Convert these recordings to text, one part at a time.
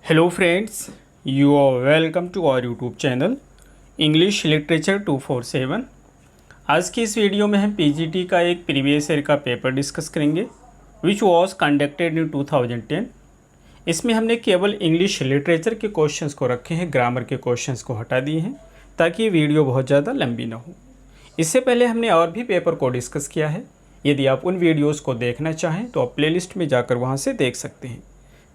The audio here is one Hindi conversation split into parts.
Hello friends, you are welcome to our YouTube channel English literature 247। आज की इस वीडियो में हम पीजीटी का एक प्रीवियस ईयर का पेपर डिस्कस करेंगे विच वाज कंडक्टेड इन 2010। इसमें हमने केवल इंग्लिश लिटरेचर के क्वेश्चंस को रखे हैं, ग्रामर के क्वेश्चंस को हटा दिए हैं ताकि ये वीडियो बहुत ज़्यादा लंबी ना हो। इससे पहले हमने और भी पेपर को डिस्कस किया है। यदि आप उन वीडियोज़ को देखना चाहें तो आप प्लेलिस्ट में जाकर वहाँ से देख सकते हैं।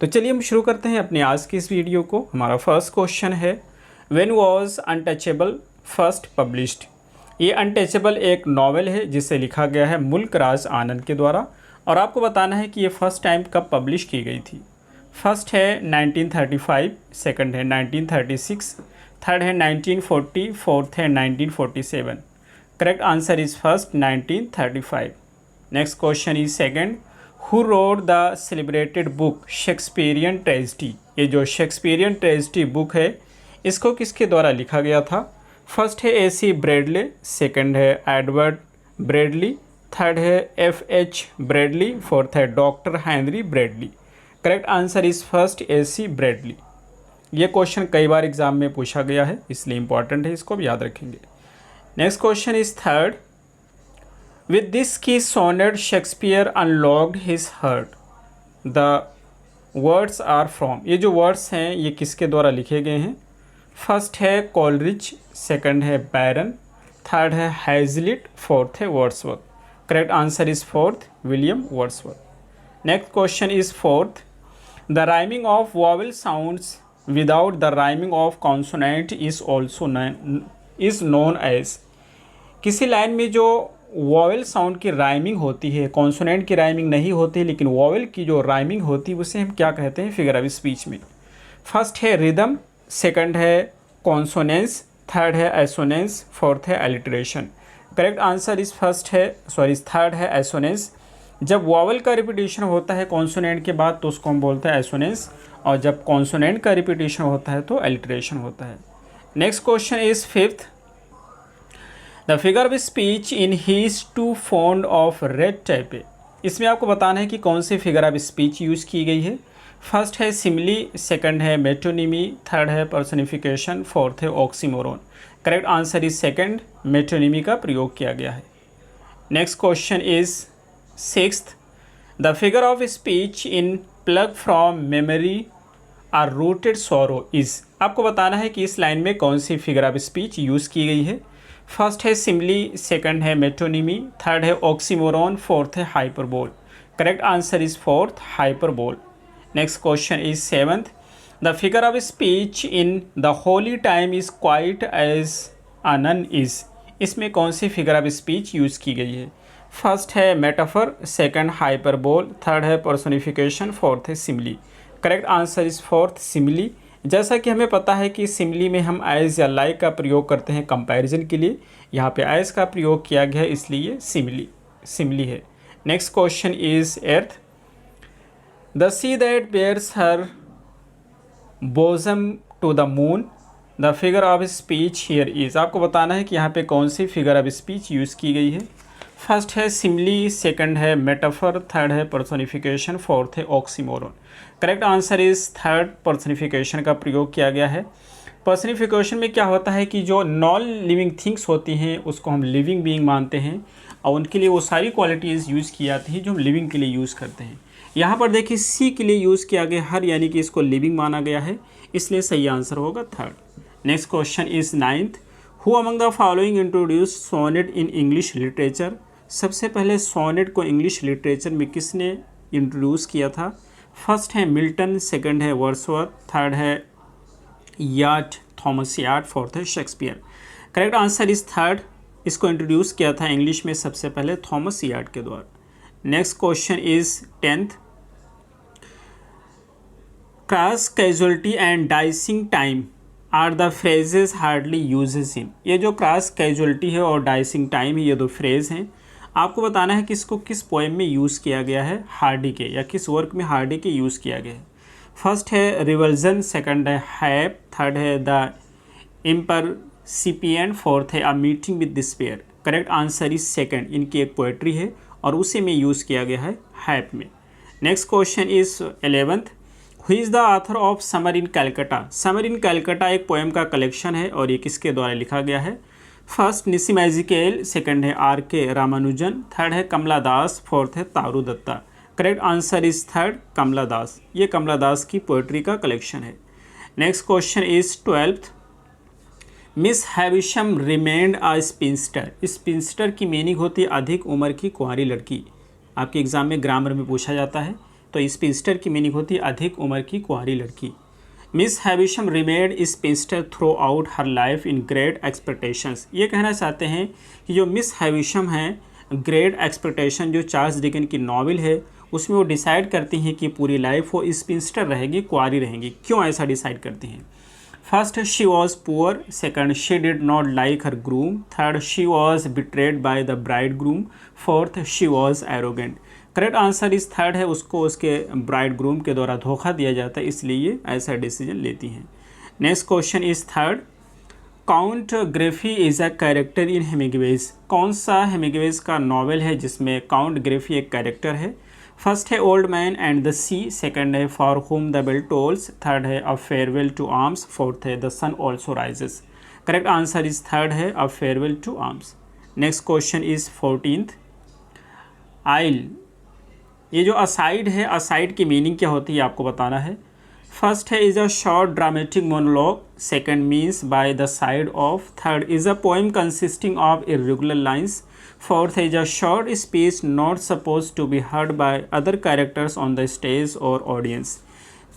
तो चलिए हम शुरू करते हैं अपने आज की इस वीडियो को। हमारा फर्स्ट क्वेश्चन है, when was untouchable first published. ये अनटचेबल एक नावल है जिसे लिखा गया है मुल्क राज आनंद के द्वारा, और आपको बताना है कि ये फर्स्ट टाइम कब पब्लिश की गई थी। फर्स्ट है 1935, सेकंड है 1936, थर्ड है 1940, फोर्थ है 1947। Correct answer is first 1935। Next question is second, who wrote the celebrated book Shakespearean tragedy. ये जो शेक्सपियरियन ट्रेजिडी बुक है इसको किसके द्वारा लिखा गया था। फर्स्ट है AC ब्रैडले, सेकंड है एडवर्ड ब्रैडली, थर्ड है FH ब्रैडली, फोर्थ है doctor Henry Bradley. Correct answer is first AC Bradley. ये क्वेश्चन कई बार एग्जाम में पूछा गया है इसलिए इंपॉर्टेंट है, इसको भी याद रखेंगे। Next question is third, with this key sonnet Shakespeare unlocked his heart। the words are from। ये जो वर्ड्स हैं ये किसके द्वारा लिखे गए हैं। फर्स्ट है कॉलरिज, सेकंड है बैरन, थर्ड है हैजलिट, फोर्थ है Wordsworth. Correct answer is fourth William Wordsworth. Next question is fourth, the rhyming of vowel sounds without the rhyming of consonant is also known as. किसी लाइन में जो वॉवेल साउंड की राइमिंग होती है, कॉन्सोनेंट की राइमिंग नहीं होती है लेकिन वॉवेल की जो राइमिंग होती है उसे हम क्या कहते हैं फिगर ऑफ स्पीच में। फर्स्ट है रिदम, सेकंड है कॉन्सोनेंस, थर्ड है एसोनेंस, फोर्थ है alliteration. Correct answer is third है एसोनेंस। जब वॉवेल का रिपीटेशन होता है कॉन्सोनेंट के बाद तो उसको हम बोलते हैं एसोनेंस, और जब कॉन्सोनेंट का रिपीटेशन होता है तो एलिट्रेशन होता है। Next question is fifth, the figure of speech in he is too fond of red tape. इसमें आपको बताना है कि कौन सी फिगर ऑफ स्पीच यूज़ की गई है। फर्स्ट है सिमिली, सेकंड है मेटोनिमी, थर्ड है पर्सनिफिकेशन, फोर्थ है oxymoron. Correct answer is second, metonymy का प्रयोग किया गया है। Next question is sixth, the figure of speech in plug from memory are rooted sorrow is. आपको बताना है कि इस लाइन में कौन सी फिगर ऑफ स्पीच यूज़ की गई है। फर्स्ट है सिमिली, सेकंड है मेटोनिमी, थर्ड है ऑक्सीमोरॉन, फोर्थ है hyperbole. Correct answer is fourth hyperbole. Next question is seventh, the figure of speech in the holy time is quiet as a nun is. इसमें कौन सी फिगर ऑफ स्पीच यूज़ की गई है। फर्स्ट है मेटाफर, सेकंड हाइपरबोल, थर्ड है पर्सोनिफिकेशन, फोर्थ है simile. Correct answer is fourth simile. जैसा कि हमें पता है कि सिमिली में हम एज या लाइक का प्रयोग करते हैं कंपैरिजन के लिए, यहाँ पे एज का प्रयोग किया गया है इसलिए सिमिली है। Next question is eighth, the sea that bares her bosom to the moon, the figure of speech here is. आपको बताना है कि यहाँ पे कौन सी फिगर ऑफ स्पीच यूज़ की गई है। फर्स्ट है सिमिली, सेकंड है मेटाफर, थर्ड है पर्सोनिफिकेशन, फोर्थ है oxymoron. Correct answer is third, personification का प्रयोग किया गया है। पर्सनिफिकेशन में क्या होता है कि जो नॉन लिविंग थिंग्स होती हैं उसको हम लिविंग बीइंग मानते हैं और उनके लिए वो सारी क्वालिटीज़ यूज़ की जाती हैं जो हम लिविंग के लिए यूज़ करते हैं। यहाँ पर देखिए सी के लिए यूज़ किया गया हर, यानी कि इसको लिविंग माना गया है, इसलिए सही आंसर होगा third. Next question is ninth, who among the following introduce sonnet in English literature. सबसे पहले सोनेट को इंग्लिश लिटरेचर में किसने इंट्रोड्यूस किया था। फर्स्ट है मिल्टन, सेकंड है वर्ड्सवर्थ, थर्ड है याट, थॉमस याट, फोर्थ है Shakespeare. Correct answer is third, इसको इंट्रोड्यूस किया था इंग्लिश में सबसे पहले थॉमस याट के द्वारा। Next question is tenth, cross casualty and dicing time are the phrases hardly uses in. ये जो क्रॉस कैजुअलिटी है और डाइसिंग टाइम है ये दो फ्रेज हैं। आपको बताना है कि इसको किस पोएम में यूज़ किया गया है, हार्डी के, या किस वर्क में हार्डी के यूज़ किया गया है। फर्स्ट है रिवल्जन, सेकंड है हैप, थर्ड है द इम्परसिपिएंट, फोर्थ है a meeting with despair. Correct answer is second, इनकी एक पोएट्री है और उसी में यूज़ किया गया है हैप में। Next question is 11th, who is the author of summer in Calcutta. Summer in Calcutta एक पोएम का कलेक्शन है और ये किसके द्वारा लिखा गया है? फर्स्ट निसी मैजिकेल, सेकंड है आर के रामानुजन, थर्ड है कमला दास, फोर्थ है Toru Dutta. Correct answer is third, Kamala Das. ये कमला दास की पोएट्री का कलेक्शन है। Next question is 12th। Miss Havisham remained a spinster. Spinster की मीनिंग होती है अधिक उम्र की कुंवारी लड़की। आपके एग्जाम में ग्रामर में पूछा जाता है, तो स्पिंस्टर की मीनिंग होती है अधिक उम्र की कुंवारी लड़की। Miss Havisham remained spinster throughout her life in Great Expectations. ये कहना चाहते हैं कि जो मिस हैविशम हैं, ग्रेट एक्सपेक्टेशन जो चार्ल्स डिकन की नॉवेल है, उसमें वो डिसाइड करती हैं कि पूरी लाइफ वो स्पिंस्टर रहेगी, कुंवारी रहेंगी। क्यों ऐसा डिसाइड करती हैं? First, she was poor, second, she did not like her groom, third, she was betrayed by the bride groom, fourth, she was arrogant. Correct answer इस थर्ड है, उसको उसके ब्राइड ग्रूम के द्वारा धोखा दिया जाता है, इसलिए ऐसा डिसीजन लेती हैं। Next question is third. Count Greffi is a character in Hemingway's. कौन सा हेमिंग्वेज का नॉवेल है जिसमें काउंट ग्रेफी एक कैरेक्टर है? फर्स्ट है Old Man and the Sea, second है For Whom the Bell Tolls, third है A Farewell to Arms, fourth है The Sun Also Rises. Correct answer is third है A Farewell to Arms. Next question is 14th। आइल, ये जो असाइड है, असाइड की मीनिंग क्या होती है आपको बताना है। फर्स्ट है is a short dramatic monologue, second means by the side of, third is a poem consisting of irregular lines, fourth is a short speech not suppose to be heard by other characters on the stage और ऑडियंस।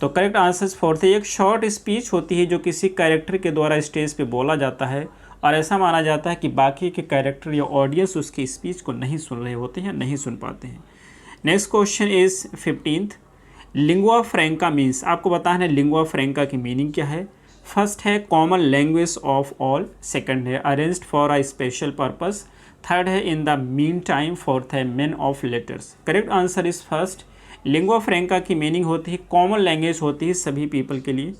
तो करेक्ट आंसर फोर्थ है, एक शॉर्ट स्पीच होती है जो किसी कैरेक्टर के द्वारा स्टेज पे बोला जाता है और ऐसा माना जाता है कि बाकी के कैरेक्टर या ऑडियंस उसकी स्पीच को नहीं सुन रहे होते हैं, नहीं सुन पाते हैं। Next question is 15th। Lingua फ्रैंका means, आपको बताना है लिंगुआ फ्रैंका की मीनिंग क्या है। फर्स्ट है common language of all, second है arranged for a special purpose, third है in the mean time, fourth है men of letters. Correct answer is first. Lingua franca की मीनिंग होती है कॉमन लैंग्वेज होती है सभी पीपल के लिए।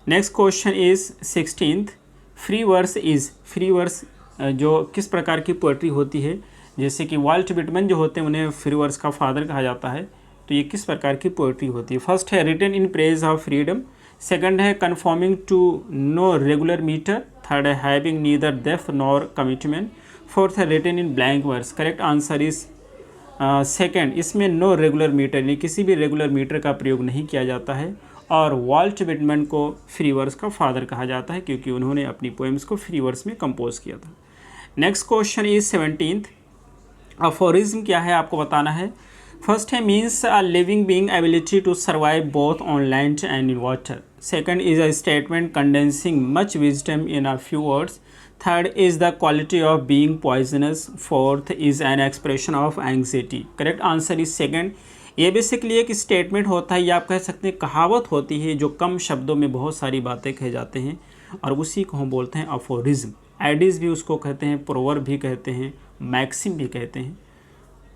Next question is 16th। Free verse is, free verse जो किस प्रकार की पोएट्री होती है, जैसे कि वाल्ट विटमन जो होते हैं उन्हें फ्री वर्स का फादर कहा जाता है, तो ये किस प्रकार की पोएट्री होती है। फर्स्ट है written in praise of freedom, second है conforming to no regular metre, third है having neither depth nor commitment, fourth है written in blank verse. Correct answer is second, इसमें नो रेगुलर मीटर यानी किसी भी रेगुलर मीटर का प्रयोग नहीं किया जाता है और वाल्ट विटमन को फ्री वर्स का फादर कहा जाता है क्योंकि उन्होंने अपनी पोएम्स को फ्री वर्स में कंपोज किया था। Next question is 17th। Aphorism क्या है आपको बताना है। फर्स्ट है means a living being ability to survive both on land and in water, second is a statement condensing much wisdom in a few words, third is the quality of being poisonous, fourth is an expression of anxiety. Correct answer is second. ये बेसिकली एक स्टेटमेंट होता है या आप कह सकते हैं कहावत होती है जो कम शब्दों में बहुत सारी बातें कहे जाते हैं और उसी को हम बोलते हैं अफोरिज्म। एडिस भी उसको कहते हैं, प्रोवर्ब भी कहते हैं, मैक्सिम भी कहते हैं,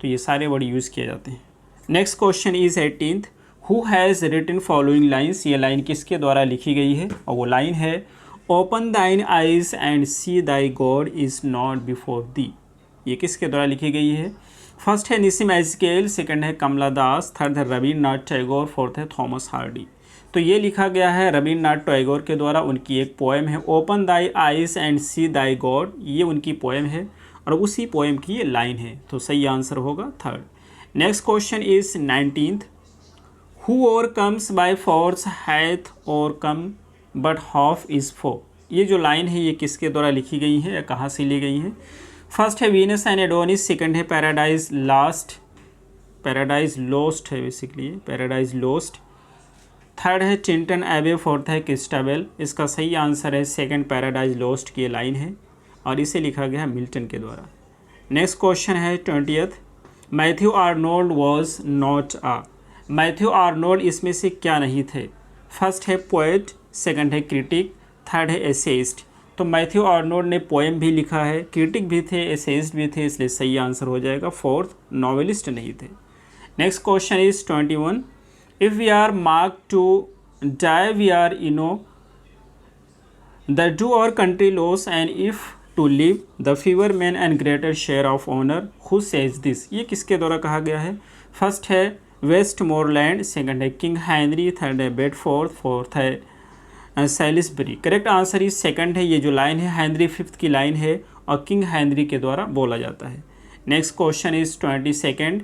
तो ये सारे वर्ड यूज़ किए जाते हैं। Next question is 18th। Who has written following lines, ये लाइन किसके द्वारा लिखी गई है और वो लाइन है open thine eyes and see thy God is not before thee. ये किसके द्वारा लिखी गई है। फर्स्ट है निसी मैजिकेल, सेकंड है कमला दास, थर्ड है रविन्द्रनाथ टैगोर, फोर्थ है थॉमस हार्डी। तो ये लिखा गया है रविन्द्रनाथ टैगोर के द्वारा, उनकी एक पोएम है open thy eyes and see thy God, ये उनकी पोएम है और उसी पोएम की ये लाइन है, तो सही आंसर होगा third. Next question is 19th। Who overcomes by force hath overcome but half is foe. ये जो लाइन है ये किसके द्वारा लिखी गई है या कहाँ से ली गई है। फर्स्ट है वीनस एंड एडोनिस, सेकंड है पैराडाइज लास्ट, पैराडाइज लोस्ट है बेसिकली, पैराडाइज लोस्ट, थर्ड है टिंटन एबे, फोर्थ है क्रिस्टाबेल। इसका सही आंसर है सेकंड, पैराडाइज लोस्ट की लाइन है और इसे लिखा गया है मिल्टन के द्वारा। नेक्स्ट क्वेश्चन है 20th। Matthew Arnold was not a. Matthew Arnold इसमें से क्या नहीं थे। फर्स्ट है पोएट, सेकंड है क्रिटिक, थर्ड है एसेइस्ट। तो मैथ्यू आर्नोल्ड ने पोएम भी लिखा है, क्रिटिक भी थे, एसेइस्ट भी थे, इसलिए सही आंसर हो जाएगा फोर्थ, नॉवेलिस्ट नहीं थे। Next question is 21। If we are mark to die we are the do our country loss and if to live the fewer man and greater share of honour, who says this. ये किसके द्वारा कहा गया है। फर्स्ट है वेस्टमोरलैंड, सेकंड है किंग हेनरी, थर्ड है बेडफोर्ड, फोर्थ है Salisbury. Correct answer is second है। ये जो लाइन है हेनरी फिफ्थ की लाइन है और किंग हेनरी के द्वारा बोला जाता है। Next question is 22nd।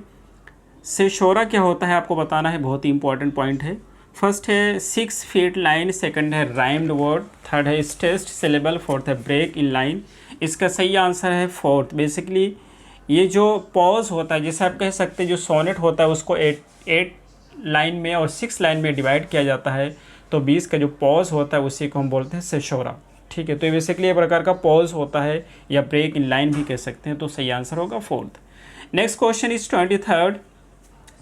सेशोरा क्या होता है आपको बताना है, बहुत ही इंपॉर्टेंट पॉइंट है। फर्स्ट है 6 फीट लाइन, सेकंड है राइम्ड वर्ड, थर्ड है स्ट्रेस्ड सिलेबल, फोर्थ है ब्रेक इन लाइन। इसका सही आंसर है फोर्थ। बेसिकली ये जो पॉज होता है, जैसे आप कह सकते हैं जो सोनेट होता है उसको 8 लाइन में और 6 लाइन में डिवाइड किया जाता है, तो 20 का जो पॉज होता है उसी को हम बोलते हैं सेशोरा। ठीक है, तो बेसिकली ये प्रकार का पॉज होता है या ब्रेक इन लाइन भी कह सकते हैं, तो सही आंसर होगा fourth. Next question is 23rd।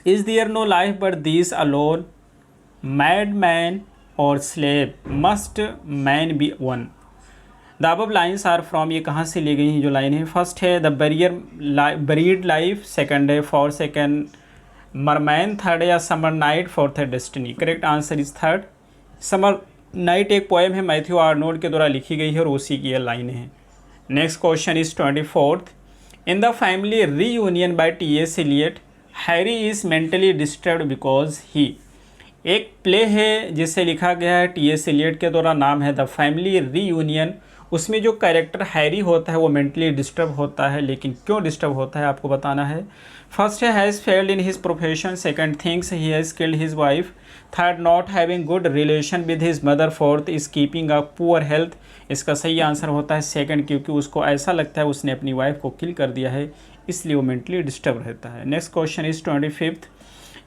Is there no life but this alone, mad man और slave, must man be one. The above lines are from, ये कहाँ से ली गई हैं जो लाइन है। फर्स्ट है द बरीड लाइफ, सेकंड है फॉर सेकंड मरमैन, थर्ड है समर नाइट, फोर्थ है destiny. Correct answer is third. Summer night एक पोएम है मैथ्यू आर्नोल्ड के द्वारा लिखी गई है और उसी की ये लाइन है। Next question is 24th। In the family reunion by T.S. Eliot, Harry is mentally disturbed because he. एक प्ले है जिसे लिखा गया है T.S. एलियट के द्वारा, नाम है द फैमिली रीयूनियन। उसमें जो कैरेक्टर हैरी होता है वो मेंटली डिस्टर्ब होता है, लेकिन क्यों डिस्टर्ब होता है आपको बताना है। फर्स्ट है has failed in his profession, second thinks he has killed his wife, third not having good relation with his mother, fourth is keeping a poor health. इसका सही आंसर होता है सेकंड, क्योंकि उसको ऐसा लगता है उसने अपनी वाइफ को किल कर दिया है, इसलिए वो मेंटली डिस्टर्ब रहता है। Next question is 25th।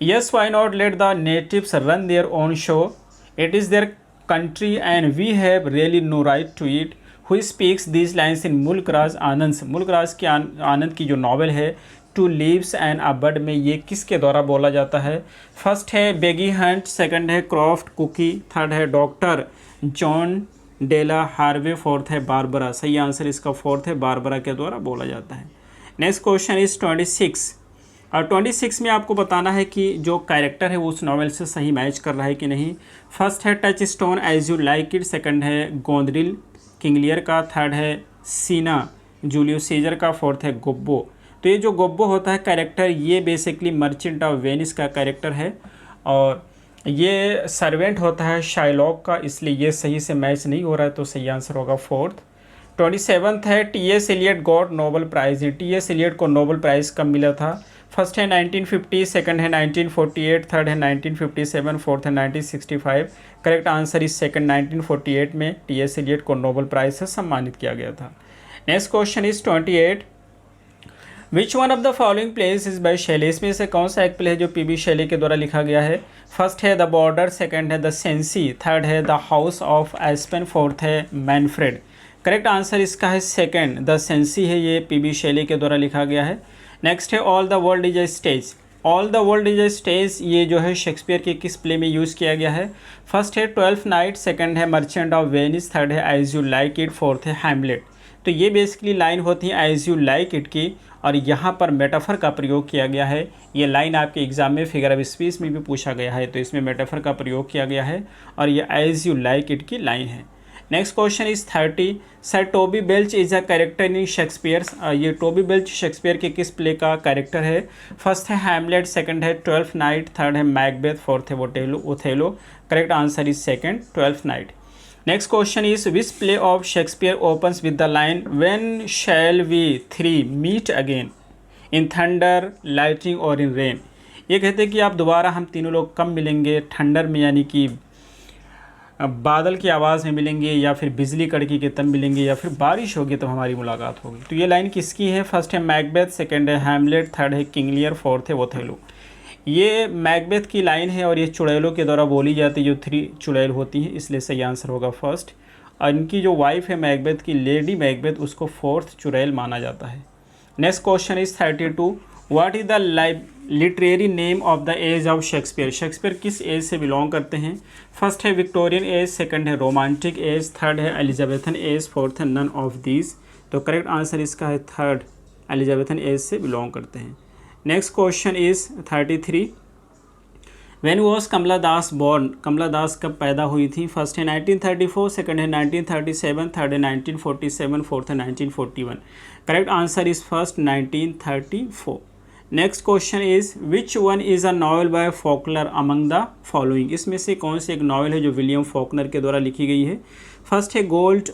Yes why not let the natives run their own show, it is their country and we have really no right to it. Who speaks these lines in Mulk Raj आनंद। मुल्क राज की आनंद की जो नॉवल है टू लीव्स एंड अ बड में ये किसके द्वारा बोला जाता है। फर्स्ट है बेगी हंट, सेकंड है क्रॉफ्ट कुकी, थर्ड है डॉक्टर जॉन डेला हार्वे, फोर्थ है बारबरा। सही आंसर इसका फोर्थ है, बारबरा के द्वारा बोला जाता है। नेक्स्ट क्वेश्चन इज 26 और 26 में आपको बताना है कि जो कैरेक्टर है वो उस नॉवेल से सही मैच कर रहा है कि नहीं। फर्स्ट है touch stone age you like it, second है गोंदरिल किंगलियर का, थर्ड है सीना जूलियस सीजर का, फोर्थ है गोब्बो। तो ये जो गोब्बो होता है कैरेक्टर, ये बेसिकली मर्चेंट ऑफ वेनिस का कैरेक्टर है और ये सर्वेंट होता है शाइलॉक का, इसलिए ये सही से मैच नहीं हो रहा है, तो सही आंसर होगा फोर्थ। 27th है T.S. Eliot got Nobel Prize. T.S. Eliot को नोबल प्राइज़ कब मिला था। फर्स्ट है 1950, सेकंड है 1948, थर्ड है 1957, फोर्थ है 1965। करेक्ट आंसर इस सेकंड 1948 में T.S. एलियट को नोबल प्राइज़ से सम्मानित किया गया था। Next question is 28। Which one of the following place is by Shelley. इसमें से कौन सा एक प्ले है जो P.B. शेली के द्वारा लिखा गया है। फर्स्ट है द बॉर्डर, सेकंड है द सेंसी, थर्ड है the house of aspen, fourth है मैनफ्रेड। करेक्ट आंसर इसका है सेकंड, द सेंसी है, ये P.B. शेली के द्वारा लिखा गया है। नेक्स्ट है all the world is a stage. All the world is a stage ये जो है शेक्सपियर के किस प्ले में यूज़ किया गया है। फर्स्ट है 12th नाइट, सेकंड है मर्चेंट ऑफ वेनिस, थर्ड है as you like it, fourth है हैमलेट। तो ये बेसिकली लाइन होती है एज यू लाइक इट की और यहाँ पर मेटाफर का प्रयोग किया गया है। ये लाइन आपके एग्जाम में फिगर ऑफ स्पीच में भी पूछा गया है, तो इसमें मेटाफर का प्रयोग किया गया है और ये एज यू लाइक इट की लाइन है। Next question is 30। Sir Toby Belch is a character in Shakespeare. ये टोबी बेल्च शेक्सपियर के किस प्ले का कैरेक्टर है। फर्स्ट है हैमलेट, सेकंड है 12th नाइट, थर्ड है मैकबेथ, फोर्थ है Othello. Correct answer is second 12th night. Next question is which play of Shakespeare opens with the line when shall we three meet again in thunder lightning और इन रेन। ये कहते हैं कि आप दोबारा हम तीनों लोग कब मिलेंगे, थंडर में यानी कि बादल की आवाज़ में मिलेंगे, या फिर बिजली कड़की के तब मिलेंगे, या फिर बारिश होगी तब हमारी मुलाकात होगी। तो ये लाइन किसकी है। फर्स्ट है मैकबेथ, सेकंड है हैमलेट, थर्ड है किंग लियर, फोर्थ है ओथेलो। ये मैकबेथ की लाइन है और ये चुड़ैलों के द्वारा बोली जाती है, जो 3 चुड़ैल होती हैं, इसलिए सही आंसर होगा फर्स्ट। और इनकी जो वाइफ है मैकबेथ की, लेडी मैकबेथ, उसको 4th चुड़ैल माना जाता है। Next question is 32। What is the literary name of the age of Shakespeare. Shakespeare किस एज से बिलोंग करते हैं। फर्स्ट है विक्टोरियन एज, सेकंड है रोमांटिक एज, थर्ड है एलिजाबेथन एज, फोर्थ है नन ऑफ दीज। तो करेक्ट आंसर इसका है थर्ड, एलिजाबेथन एज से बिलोंग करते हैं। Next question is 33। When was Kamala Das born. Kamala Das कब पैदा हुई थी। फर्स्ट है 1934, सेकंड है 1937, थर्ड है 1947, फोर्थ है 1941। Correct answer is first 1934। Next question is which one is a novel bye Faulkner among the following, इसमें से कौन सी एक नॉवल है जो विलियम फॉकनर के द्वारा लिखी गई है। फर्स्ट है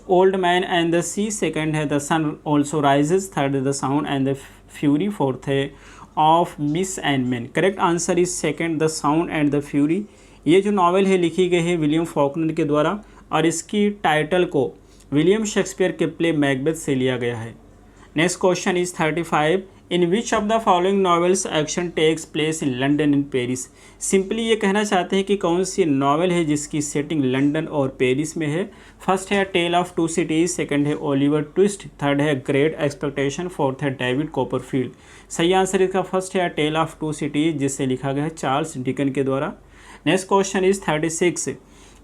Old Man and the Sea, second है The Sun Also Rises, third है The Sound and the Fury, fourth है Of Mice and Men. Correct answer is second, The Sound and the Fury. ये जो नॉवल है लिखी गई है विलियम फॉकनर के द्वारा और इसकी टाइटल को विलियम शेक्सपियर के प्ले मैकबेथ से लिया गया है। Next question is 35, in which of the following novels action takes place in London and Paris. Simply ये कहना चाहते हैं कि कौन सी नॉवेल है जिसकी सेटिंग लंदन और पेरिस में है। फर्स्ट है tale of two cities, second है ओलिवर ट्विस्ट, थर्ड है ग्रेट एक्सपेक्टेशन, फोर्थ है डेविड कॉपरफील्ड। सही आंसर इसका फर्स्ट है टेल ऑफ टू सिटीज़, जिसे लिखा गया है चार्ल्स डिकन के द्वारा। Next question is 36,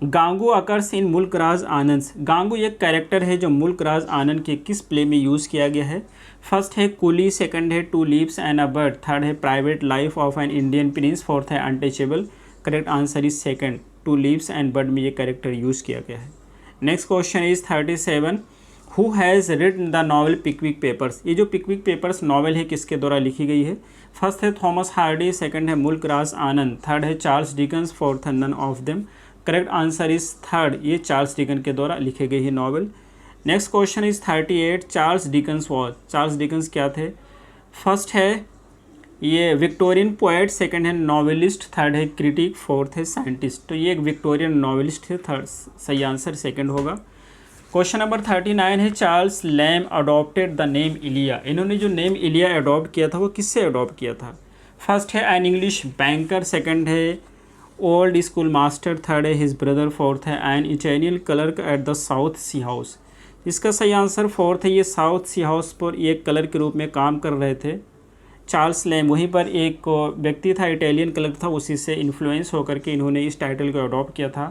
Gangu occurs in Mulk Raj आनंद। गांगू एक कैरेक्टर है जो मुल्क राज आनंद के किस प्ले में यूज़ किया गया है। फर्स्ट है कुली, सेकंड है two leaves and a bird, third है private life of an Indian prince, fourth है untouchable. Correct answer is second, two leaves and bird में ये कैरेक्टर यूज़ किया गया है। Next question is 37, who has written the novel Pickwick papers. ये जो पिकविक पेपर्स नॉवल है किसके द्वारा लिखी गई है। फर्स्ट है थॉमस हार्डी, सेकंड है मुल्क राज आनंद, थर्ड है चार्ल्स डिकन्स, फोर्थ है none of them. Correct answer is third, ये चार्ल्स डिकन के द्वारा लिखे गई है novel. Next question is 38, Charles Dickens was. Charles Dickens क्या थे। फर्स्ट है ये विक्टोरियन पोएट, सेकंड है नॉवेलिस्ट, थर्ड है क्रिटिक, फोर्थ है साइंटिस्ट। तो ये एक विक्टोरियन नॉवेलिस्ट थे, थर्ड सही आंसर सेकंड होगा। क्वेश्चन नंबर 39 है Charles lamb adopted the name Elia. इन्होंने जो नेम इलिया अडॉप्ट किया था वो किससे अडॉप्ट किया था। फर्स्ट है एन इंग्लिश बैंकर, सेकंड है ओल्ड स्कूल मास्टर, थर्ड है हिज ब्रदर, फोर्थ है an Italian clerk at the South Sea House. इसका सही आंसर फोर्थ है, ये साउथ सी हाउस पर एक क्लर्क के रूप में काम कर रहे थे चार्ल्स लैम। वहीं पर एक व्यक्ति था इटालियन क्लर्क था, उसी से इन्फ्लुएंस होकर के इन्होंने इस टाइटल को अडॉप्ट किया था।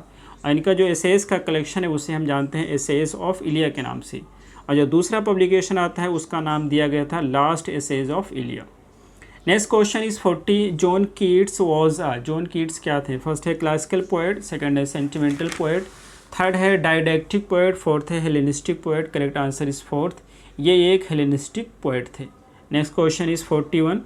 और इनका जो एसेस का कलेक्शन है उसे हम जानते हैं एसेस ऑफ इलिया के नाम से, और जो दूसरा पब्लिकेशन आता है उसका नाम दिया गया था last essays of Elia. Next question is 40, John Keats was a. John Keats क्या थे। फर्स्ट है क्लासिकल पोएट, सेकंड है सेंटिमेंटल पोएट, थर्ड है डायडेक्टिक पोएट, फोर्थ है Hellenistic poet. Correct answer is fourth, ये एक हेलेनिस्टिक पोएट थे। Next question is 41,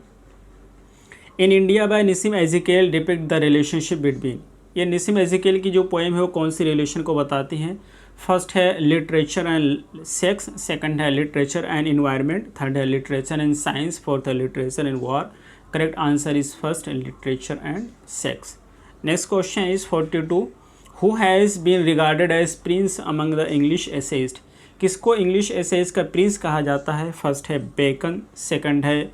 in India by Nissim Ezekiel depict the relationship between. ये निसिम एजिकेल की जो पोएम है वो कौन सी रिलेशन को बताती हैं। फर्स्ट है लिटरेचर एंड सेक्स, सेकंड है लिटरेचर एंड इन्वायरमेंट, थर्ड है लिटरेचर एंड साइंस, फोर्थ है literature and war. Correct answer is first, literature and sex. Next question is 42, who has been regarded as prince among the English essayist. किसको इंग्लिश एसेइस्ट का प्रिंस कहा जाता है। फर्स्ट है बेकन, सेकंड है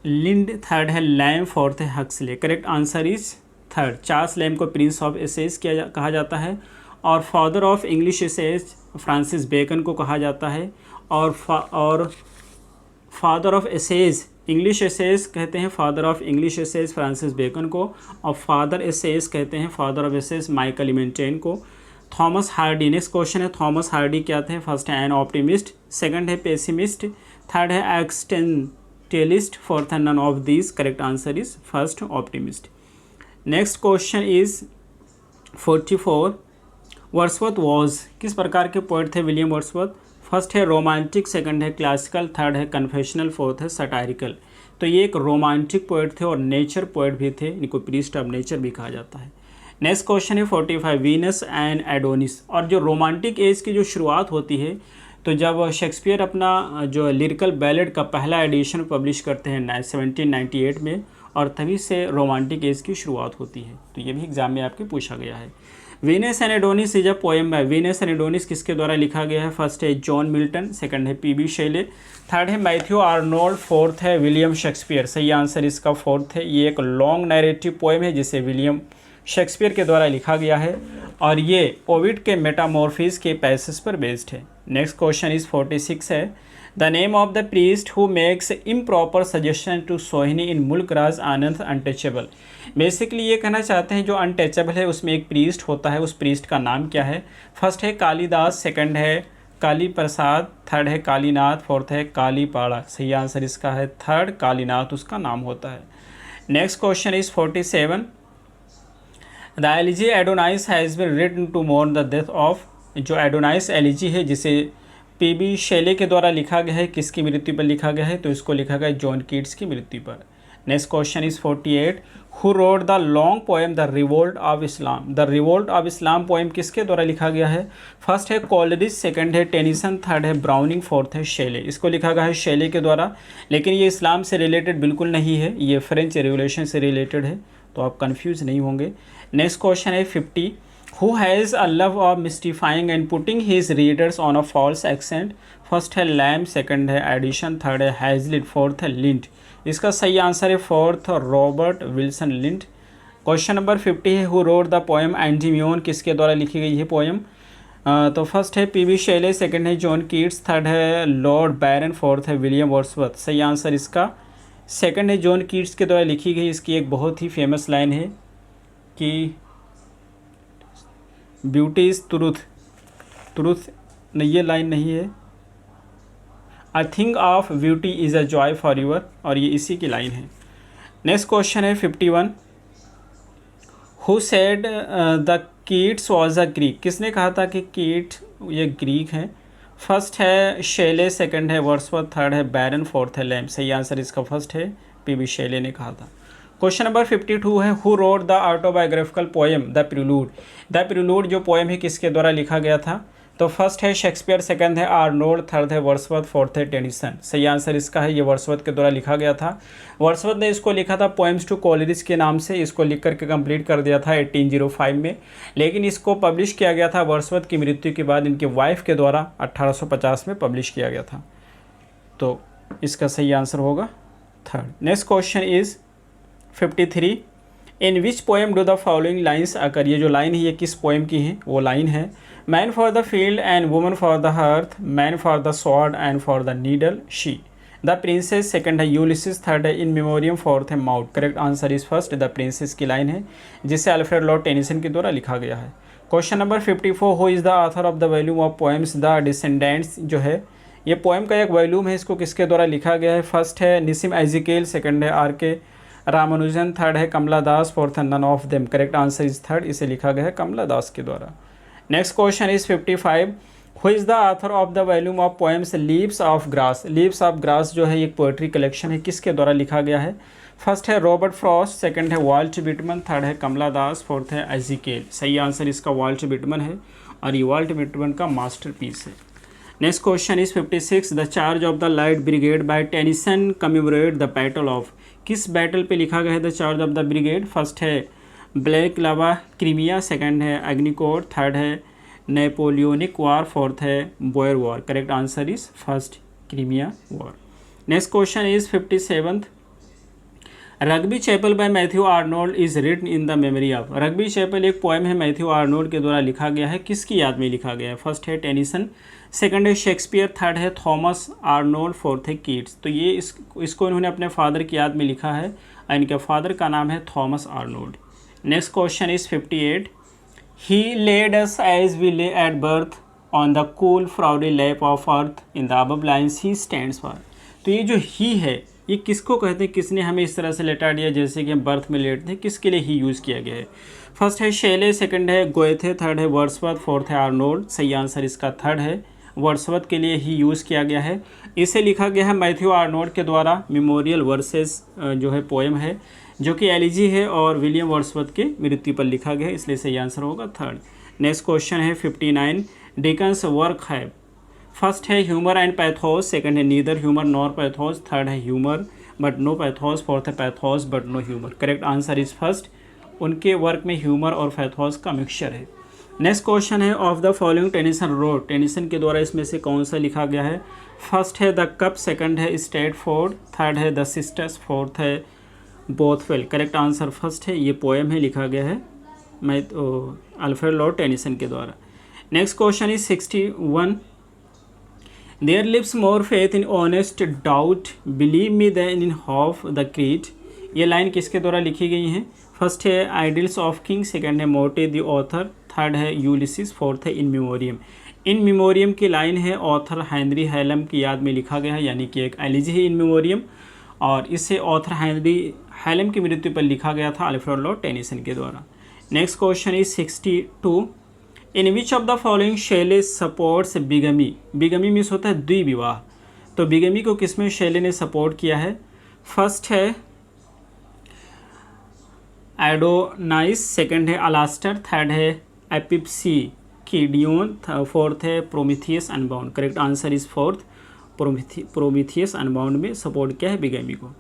लिंड, थर्ड है लैम, फोर्थ है Huxley. Correct answer is third, Charles Lamb को प्रिंस ऑफ एसेज कहा जाता है, और father of English essays Francis Bacon को कहा जाता है, और father of essays English essays कहते हैं father of English essays Francis Bacon को, और फादर एसेज कहते हैं father of essays Michael Montaigne को। थॉमस हार्डी, नेक्स्ट क्वेश्चन है थॉमस हार्डी क्या थे। फर्स्ट है एन ऑप्टिमिस्ट, सेकंड है पेसिमिस्ट, थर्ड है एक्सटेंटेलिस्ट, फोर्थ है none of these. Correct answer is first, optimist. Next question is 44, Wordsworth was. किस प्रकार के पोएट थे विलियम वर्ड्सवर्थ। फर्स्ट है रोमांटिक, सेकंड है क्लासिकल, थर्ड है कन्फेशनल, फोर्थ है सटायरिकल। तो ये एक रोमांटिक पोएट थे और नेचर पोएट भी थे, इनको प्रीस्ट ऑफ नेचर भी कहा जाता है। नेक्स्ट क्वेश्चन है 45, वीनस एंड एडोनिस। और जो रोमांटिक एज की जो शुरुआत होती है, तो जब शेक्सपियर अपना जो लिरिकल बैलेड का पहला एडिशन पब्लिश करते हैं 1798 में, और तभी से रोमांटिक एज की शुरुआत होती है। तो ये भी एग्जाम में आपके पूछा गया है। Venus and Adonis is a poem by. Venus and Adonis किसके द्वारा लिखा गया है। फर्स्ट है जॉन मिल्टन, सेकंड है पीबी शेले, थर्ड है मैथ्यू आर्नोल्ड, फोर्थ है विलियम शेक्सपियर। सही आंसर इसका फोर्थ है। ये एक लॉन्ग नैरेटिव पोएम है जिसे विलियम शेक्सपियर के द्वारा लिखा गया है, और ये ओविड के मेटामॉर्फिस के पैसेज पर बेस्ड है। नेक्स्ट क्वेश्चन इज 46 है, the name of the priest who makes improper suggestion to Sohini in Mulk Raj Anand untouchable. Basically ये कहना चाहते हैं जो अनटचेबल है उसमें एक प्रीस्ट होता है, उस प्रीस्ट का नाम क्या है। फर्स्ट है कालिदास, सेकंड है काली प्रसाद, थर्ड है कालीनाथ, फोर्थ है कालीपाड़ा। सही आंसर इसका है थर्ड, कालीनाथ उसका नाम होता है। Next question is 47, the elegy Adonais has been written to mourn the death of. जो एडोनाइस एलिजी है जिसे पीबी शेले के द्वारा लिखा गया है, किसकी मृत्यु पर लिखा गया है, तो इसको लिखा गया है जॉन कीट्स की मृत्यु पर। Next question is 48, who wrote the long poem the revolt of Islam. The revolt of Islam poem किसके द्वारा लिखा गया है? फर्स्ट है कोलरिज, सेकंड है टेनिसन, थर्ड है ब्राउनिंग, फोर्थ है शेले। इसको लिखा गया है शेले के द्वारा, लेकिन ये इस्लाम से रिलेटेड बिल्कुल नहीं है, ये फ्रेंच रेवोल्यूशन से रिलेटेड है, तो आप कन्फ्यूज नहीं होंगे। नेक्स्ट क्वेश्चन है 50, who has a love of mystifying and putting his readers on a false accent. First है लैम, सेकंड है एडिशन, थर्ड है हैजलिट, फोर्थ है लिंट। इसका सही आंसर है fourth, Robert Wilson Lint. Question number 50 है, who wrote the poem Endymion, किसके द्वारा लिखी गई है पोएम? तो फर्स्ट है पीबी शेले, सेकंड है जॉन कीट्स, थर्ड है लॉर्ड बैरन, फोर्थ है विलियम वर्ड्सवर्थ। सही आंसर इसका सेकंड है, जॉन कीट्स के द्वारा लिखी गई। इसकी एक बहुत ही फेमस लाइन है कि ब्यूटी इज़ ट्रूथ, ट्रूथ नहीं, ये लाइन नहीं है, I think of beauty is a joy for your, और ये इसी की लाइन है। नेक्स्ट क्वेश्चन है 51, who said the Keats was a Greek. किसने कहा था कि कीट ये ग्रीक है? फर्स्ट है शेले, सेकंड है वर्ड्सवर्थ, थर्ड है बैरन, फोर्थ है लैम। सही आंसर इसका फर्स्ट है, पीबी शेले ने कहा था। क्वेश्चन नंबर 52 है, who wrote the autobiographical poem the prelude. The prelude जो पोएम है किसके द्वारा लिखा गया था? तो फर्स्ट है शेक्सपियर, सेकंड है आर्नोल्ड, थर्ड है वर्ड्सवर्थ, फोर्थ है टेनिसन। सही आंसर इसका है, ये वर्ड्सवर्थ के द्वारा लिखा गया था। वर्ड्सवर्थ ने इसको लिखा था पोएम्स टू कोलरिज के नाम से, इसको लिख करके कंप्लीट कर दिया था 1805 में, लेकिन इसको पब्लिश किया गया था वर्ड्सवर्थ की मृत्यु के बाद इनके वाइफ के द्वारा 1850 में पब्लिश किया गया था। तो इसका सही आंसर होगा third. Next question is 53, in which poem do the following lines occur. ये जो लाइन है ये किस पोएम की है? वो लाइन है, man for the field and woman for the hearth, man for the sword and for the needle she. The princess, second है यूलिसिस, थर्ड है इन मेमोरियम, फोर्थ है mouth. Correct answer is first, the princess की लाइन है, जिसे अल्फ्रेड लॉर्ड टेनिसन के द्वारा लिखा गया है। Question number 54, who is the author of the volume of poems the descendants. जो है ये पोएम का एक वॉल्यूम है, इसको किसके द्वारा लिखा गया है? फर्स्ट है निसिम एजिकेल, सेकंड है आर के रामानुजन, थर्ड है कमला दास, फोर्थ है none of them. Correct answer is third, इसे लिखा गया है कमला दास के द्वारा। Next question is 55, who is the author of the volume of poems leaves of grass. Leaves of grass जो है एक पोएट्री कलेक्शन है, किसके द्वारा लिखा गया है? फर्स्ट है रॉबर्ट फ्रॉस्ट, सेकंड है वाल्ट विटमन, थर्ड है कमला दास, फोर्थ है एजिकेल। सही आंसर इसका वाल्ट विटमन है, और ये वाल्ट विटमन का मास्टरपीस है। Next question is 56, the charge of the light brigade by Tennyson commemorate the battle of. किस बैटल पे लिखा गया है the charge of the brigade? First है ब्लैक लावा क्रीमिया, सेकंड है एग्निकोट, थर्ड है नेपोलियनिक वॉर, फोर्थ है Boer war. Correct answer is first, Crimea war. Next question is 57, Rugby Chapel by Matthew Arnold is written in the memory of. Rugby Chapel एक पोएम है, मैथ्यू आर्नोल्ड के द्वारा लिखा गया है, किसकी याद में लिखा गया है? फर्स्ट है टेनिसन, सेकंड है शेक्सपियर, थर्ड है थॉमस आर्नोल्ड, फोर्थ है कीट्स। तो ये इसको इन्होंने अपने फादर की याद में लिखा है, और इनके फादर का नाम है Thomas Arnold. Next question is 58, he laid us as we lay at birth on the cool flowery lap of earth in the above lines he stands for. तो ये जो ही है ये किसको कहते हैं? किसने हमें इस तरह से लेटा दिया जैसे कि हम बर्थ में लेटते हैं? किसके लिए ही यूज़ किया गया है? फर्स्ट है शेले, सेकंड है गोएथे, थर्ड है वर्ड्सवर्थ, फोर्थ है आर्नोल्ड। सही आंसर इसका थर्ड है, वर्ड्सवर्थ के लिए ही यूज़ किया गया है। इसे लिखा गया है मैथ्यू आर्नोल्ड के द्वारा। मेमोरियल वर्सेस जो है पोएम है, जो कि एलिजी है और विलियम वर्ड्सवर्थ के मृत्यु पर लिखा गया है, इसलिए सही आंसर होगा थर्ड। नेक्स्ट क्वेश्चन है 59, डिकन्स वर्क है। फर्स्ट है ह्यूमर एंड पैथोस, सेकंड है neither humour nor pathos, third है humour but no pathos, fourth है pathos but no humour. Correct answer is first, उनके वर्क में ह्यूमर और पैथोस का मिक्सचर है। नेक्स्ट क्वेश्चन है, of the following Tennyson wrote. Tennyson के द्वारा इसमें से कौन सा लिखा गया है? फर्स्ट है द कप, सेकंड है स्ट्रेटफोर्ड, थर्ड है द सिस्टर्स, फोर्थ है बोथवेल। करेक्ट आंसर फर्स्ट है, ये पोएम है, लिखा गया है अल्फ्रेड लॉर्ड टेनिसन के द्वारा। Next question is 61, there lives more faith in honest doubt believe me than in half the creed. ये लाइन किसके द्वारा लिखी गई है? फर्स्ट है आइडल्स ऑफ किंग, सेकंड है मोटे द ऑथर, थर्ड है यूलिसिस, फोर्थ है इन मेमोरियम। इन मेमोरियम की लाइन है ऑथर हेनरी हैलम की याद में लिखा गया है, यानी कि एक एलिजी है इन मेमोरियम, और इसे ऑथर हेनरी हैलम की मृत्यु पर लिखा गया था अल्फ्रेड लॉर्ड टेनिसन के द्वारा। Next question is 62, in which of the following Shelley supports bigamy, bigamy means होता है द्विविवाह, तो बिगमी को किसमें शैले ने सपोर्ट किया है? फर्स्ट है एडोनाइस, सेकंड है अलास्टर, थर्ड है एपिप्सी कीडियोन, फोर्थ है Prometheus unbound. Correct answer is fourth, Prometheus unbound में सपोर्ट किया है बिगमी को।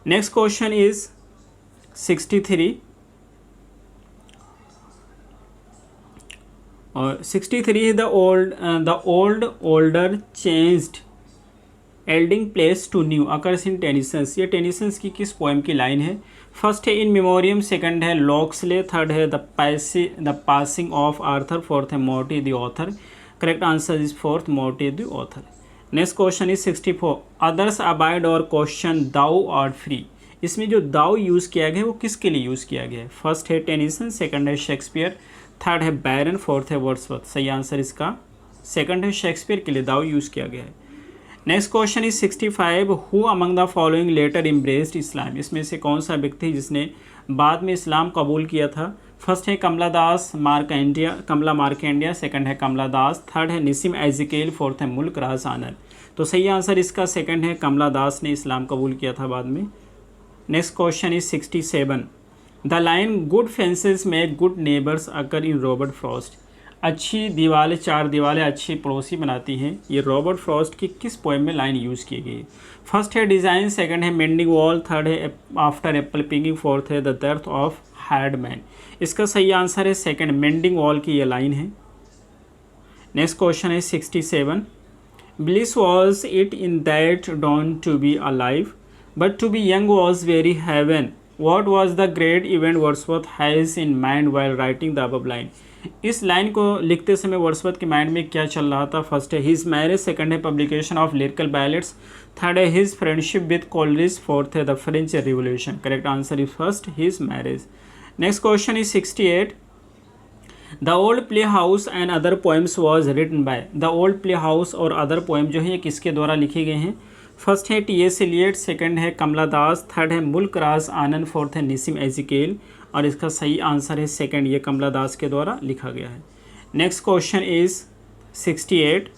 नेक्स्ट क्वेश्चन इज 63 और 63 the older changed yielding place to new occurs in Tennyson's, ये टेनिसंस की किस पोएम की लाइन है? फर्स्ट है इन मेमोरियम, सेकंड है लॉक्सले, थर्ड है the passing of Arthur, fourth है Morte d'Arthur. Correct answer is fourth, Morte d'Arthur. Next question is 64 others abide our question thou art free, इसमें जो दाउ यूज़ किया गया है वो किसके लिए यूज़ किया गया है? फर्स्ट है टेनिसन, सेकंड है शेक्सपियर, थर्ड है बैरन, फोर्थ है वर्ड्सवर्थ। सही आंसर इसका सेकंड है, शेक्सपियर के लिए दाउ यूज़ किया गया है। Next question is 65 who among the following later embraced Islam, इसमें से कौन सा व्यक्ति जिसने बाद में इस्लाम कबूल किया था? फर्स्ट है कमला दास कमला मार्केंडिया, सेकंड है कमला दास, थर्ड है निसिम एजिकेल, फोर्थ है मुल्क राज आनंद। तो सही आंसर इसका सेकंड है, कमला दास ने इस्लाम कबूल किया था बाद में। Next question is 67 the line good fences make good neighbours occur in Robert Frost, अच्छी दीवारें चार दीवारें अच्छी पड़ोसी बनाती हैं, ये रॉबर्ट फ्रॉस्ट की किस पोएम में लाइन यूज़ की गई? फर्स्ट है डिज़ाइन, सेकंड है मेंडिंग वॉल, थर्ड है आफ्टर एप्पल पिकिंग, फोर्थ है the death of hard man. इसका सही आंसर है सेकंड, मेंडिंग वॉल की ये लाइन है। नेक्स्ट क्वेश्चन है 67 bliss was it in that dawn to be alive but to be young was very heaven, what was the great event Wordsworth has in mind while writing the above line, इस लाइन को लिखते समय वर्ड्सवर्थ के माइंड में क्या चल रहा था? फर्स्ट है हिज मैरिज, सेकंड है publication of lyrical ballads, third है his friendship with Coleridge, fourth है the French revolution. Correct answer is first, his marriage. Next question is 68 the old play house and other poems was written by, the old play house और अदर पोएम जो है ये किसके द्वारा लिखे गए हैं? फर्स्ट है टी.एस. एलियट, सेकंड है कमला दास, थर्ड है मुल्क राज आनंद, फोर्थ है निसिम एजिकेल और इसका सही आंसर है सेकंड, ये कमला दास के द्वारा लिखा गया है। Next question is 68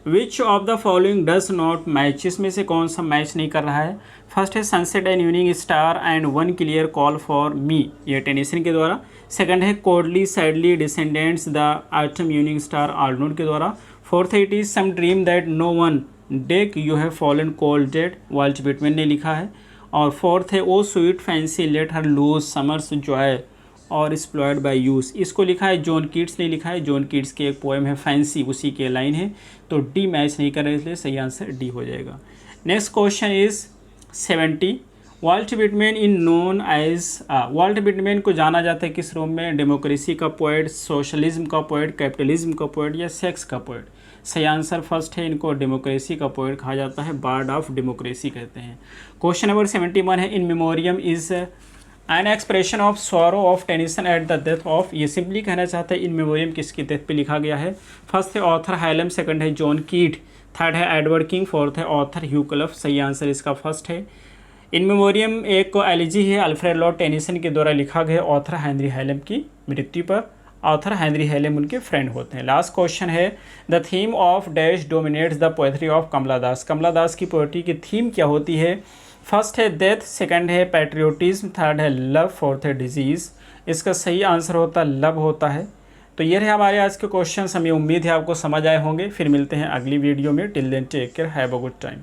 which of the following does not match, इसमें से कौन सा मैच नहीं कर रहा है? फर्स्ट है sunset and evening star and one clear call for me, ये टेनिसन के द्वारा, सेकंड है coldly sadly descends the autumn evening star Arnold के द्वारा, फोर्थ है it is some dream that no one deck you have fallen cold dead, Walt Whitman ने लिखा है, और फोर्थ है O sweet fancy let her loose summer's joy are exploited by use, इसको लिखा है जॉन कीट्स ने लिखा है, जॉन कीट्स की एक पोएम है फैंसी, उसी के लाइन है, तो डी मैच नहीं कर रहे इसलिए सही आंसर डी हो जाएगा। Next question is 70 Walt Whitman in known as, Walt Whitman को जाना जाता है किस रूप में? डेमोक्रेसी का पोएट, सोशलिज्म का पोएट, कैपिटलिज्म का पोएट या सेक्स का पोएट? सही आंसर फर्स्ट है, इनको डेमोक्रेसी का पोएट कहा जाता है, बार्ड ऑफ डेमोक्रेसी कहते हैं। क्वेश्चन नंबर 71 है in memoriam is an expression of sorrow of Tennyson at the death of, ये सिंपली कहना चाहता है इन मेमोरियम किसकी डेथ पे लिखा गया है? फर्स्ट है ऑथर हाइलम, सेकंड है जॉन कीट, थर्ड है एडवर्ड किंग, फोर्थ है ऑथर ह्यू क्लफ। सही आंसर इसका फर्स्ट है। इन मेमोरियम एक एलिजी है अल्फ्रेड लॉर्ड टेनिसन के द्वारा लिखा गया ऑथर हेनरी हाइलम की मृत्यु पर, ऑथर हेनरी हेलेम उनके फ्रेंड होते हैं। लास्ट क्वेश्चन है the theme of dash dominates the poetry of Kamala Das, Kamala Das की पोएट्री की थीम क्या होती है? फर्स्ट है डेथ, सेकंड है पैट्रियोटिज्म, थर्ड है लव, फोर्थ है डिजीज़। इसका सही आंसर होता है लव होता है। तो ये रहे हमारे आज के क्वेश्चन, हमें उम्मीद है आपको समझ आए होंगे। फिर मिलते हैं अगली वीडियो में। Till then take care, have a good time.